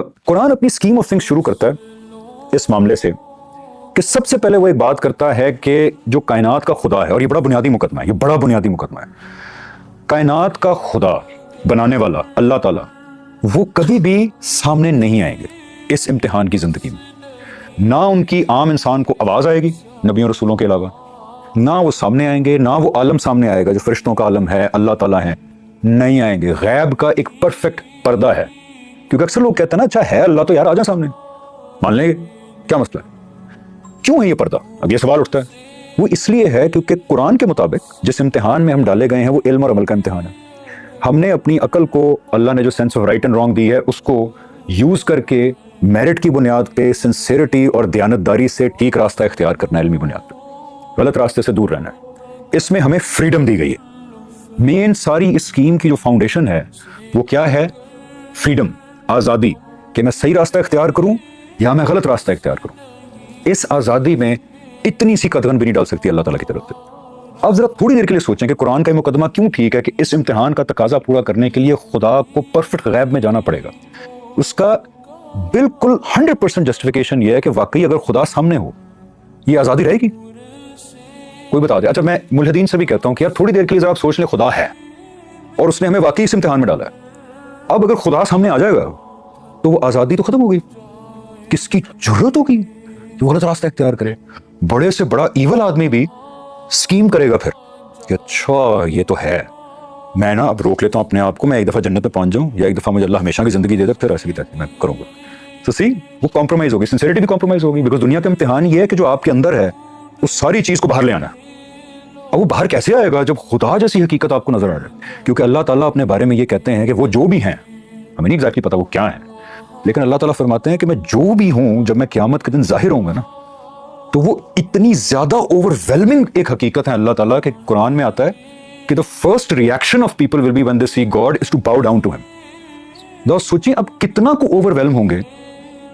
कुरान अपनी scheme of things शुरू करता है इस मामले से कि सबसे पहले वो एक बात करता है कि जो कायनात का खुदा है, और ये बड़ा बुनियादी मुकदमा है, ये बड़ा बुनियादी मुकदमा है, कायनात का खुदा बनाने वाला अल्लाह ताला वो कभी भी सामने नहीं आएंगे इस इम्तिहान की जिंदगी में। ना उनकी आम इंसान को आवाज आएगी नबियों रसूलों के अलावा, ना वो सामने आएंगे, ना वो आलम सामने आएगा जो फरिश्तों का आलम है, अल्लाह ताला है, नहीं आएंगे। गैब का एक परफेक्ट पर्दा है, क्योंकि अक्सर लोग कहते हैं ना अच्छा है अल्लाह तो यार आ जा सामने, मान लेंगे, क्या मसला है, क्यों है ये पर्दा? अब ये सवाल उठता है। वो इसलिए है क्योंकि कुरान के मुताबिक जिस इम्तिहान में हम डाले गए हैं वो इल्म और अमल का इम्तिहान है। हमने अपनी अकल को, अल्लाह ने जो sense of right and wrong दी है, उसको यूज करके मेरिट की बुनियाद पे, सिंसेरिटी और दयानतदारी से ठीक रास्ता इख्तियार करना है, इल्मी बुनियाद पे, गलत रास्ते से दूर रहना है। इसमें हमें फ्रीडम दी गई है। मेन सारी इस स्कीम की जो फाउंडेशन है वो क्या है? फ्रीडम, आज़ादी, कि मैं सही रास्ता इख्तियार करूं या मैं गलत रास्ता इख्तियार करूं। इस आज़ादी में इतनी सी कदगन भी नहीं डाल सकती अल्लाह ताला की तरफ से। अब जरा थोड़ी देर के लिए सोचें कि कुरान का मुकदमा क्यों ठीक है कि इस इम्तिहान का तकाजा पूरा करने के लिए खुदा को परफेक्ट गैब में जाना पड़ेगा। उसका बिल्कुल 100% जस्टिफिकेशन यह है कि वाकई अगर खुदा सामने हो ये आज़ादी रहेगी? कोई बता दे। अच्छा, मैं मुल्हिदीन से भी कहता हूं कि यार थोड़ी देर के लिए जरा आप सोच लें, खुदा है और उसने हमें वाकई इस इम्तिहान में डाला है। अब अगर खुदा सामने आ जाएगा तो वो आज़ादी तो खत्म हो गई। किसकी जरूरत होगी कि वो गलत रास्ता इख्तियार करे? बड़े से बड़ा ईवल आदमी भी स्कीम करेगा फिर कि अच्छा ये तो है, मैं ना अब रोक लेता हूं अपने आप को, मैं एक दफा जन्नत में पहुंच जाऊं या एक दफा मुझे अल्लाह हमेशा की जिंदगी दे दे, फिर ऐसे भी मैं करूंगा। तो सी वो कॉम्प्रोमाइज होगी, सिंसियरिटी भी कॉम्प्रोमाइज होगी। बिकॉज दुनिया का इम्तिहान ये है कि जो आपके अंदर है उस सारी चीज को बाहर ले आना है। अब वो बाहर कैसे आएगा जब खुदा जैसी हकीकत आपको नजर आ रहा है? क्योंकि अल्लाह ताला अपने बारे में ये कहते हैं कि वो जो भी हैं, हमें नहीं एग्जैक्टली पता वो क्या है, लेकिन अल्लाह ताला फरमाते हैं कि मैं जो भी हूं, जब मैं क़यामत के दिन जाहिर होऊंगा ना, तो वो इतनी ज्यादा ओवरवेलमिंग एक हकीकत है अल्लाह ताला के। कुरान में आता है कि the first reaction of people will be when they see God is to bow down to him. दोस्त सोचिए अब कितना को ओवरवेलम होंगे,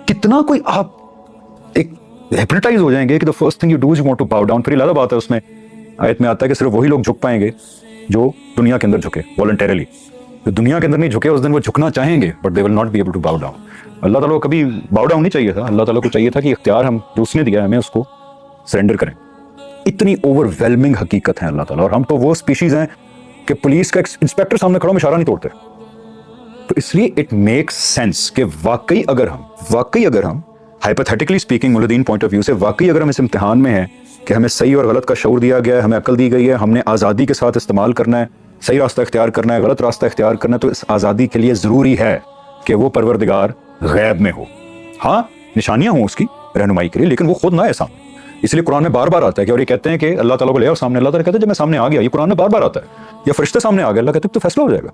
कितना कोई आप एक हिप्नोटाइज हो जाएंगे कि the first thing you do is you want to bow down. फिर अलग बात है, उसमें आयत में आता है कि सिर्फ वही लोग झुक पाएंगे जो दुनिया के अंदर झुके वॉलंटरीली। जो दुनिया के अंदर नहीं झुके उस दिन वो झुकना चाहेंगे but they will not be able to bow down. Allah ताला को कभी बाउ डाउन नहीं चाहिए था, अल्लाह ताला को चाहिए था कि इख्तियार हम जो उसने दिया है हमें उसको सरेंडर करें। इतनी ओवरवेलमिंग हकीकत है अल्लाह ताला। और हम तो वो स्पीशीज हैं कि पुलिस का इंस्पेक्टर सामने खड़ा इशारा नहीं तोड़ते। तो इसलिए इट मेक्स सेंस कि वाकई अगर हम हाइपोथेटिकली स्पीकिंग, मुल्हिदीन पॉइंट ऑफ व्यू से, वाकई अगर हम इस इम्तिहान में हैं कि हमें सही और गलत का शऊर दिया गया है, हमें अकल दी गई है, हमने आज़ादी के साथ इस्तेमाल करना है, सही रास्ता इख्तियार करना है, गलत रास्ता इख्तियार करना है, तो इस आज़ादी के लिए ज़रूरी है कि वो परवरदिगार गैब में हो। हाँ, निशानियां हों उसकी रहनुमाई के लिए, लेकिन वो खुद ना है सामने। इसलिए कुरान में बार बार आता है कि, और ये कहते हैं कि अल्लाह ताला को ले आओ सामने, अल्लाह ताला कहते हैं जब मैं सामने आ गया, ये कुरान में बार बार आता है, या फरिश्ते सामने आ गए, अल्लाह कहते हैं तो फैसला हो जाएगा,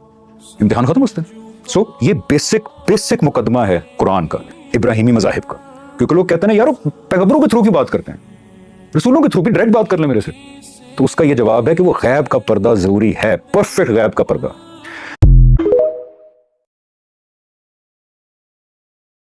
इम्तिहान खत्म उससे। सो ये बेसिक मुकदमा है कुरान का, इब्राहिमी मज़ाहिब का। क्योंकि लोग कहते हैं यार पैगंबरों के थ्रू की बात करते हैं, रसूलों के थ्रू भी डायरेक्ट बात कर ले मेरे से। तो उसका ये जवाब है कि वो गैब का पर्दा जरूरी है, परफेक्ट गैब का पर्दा।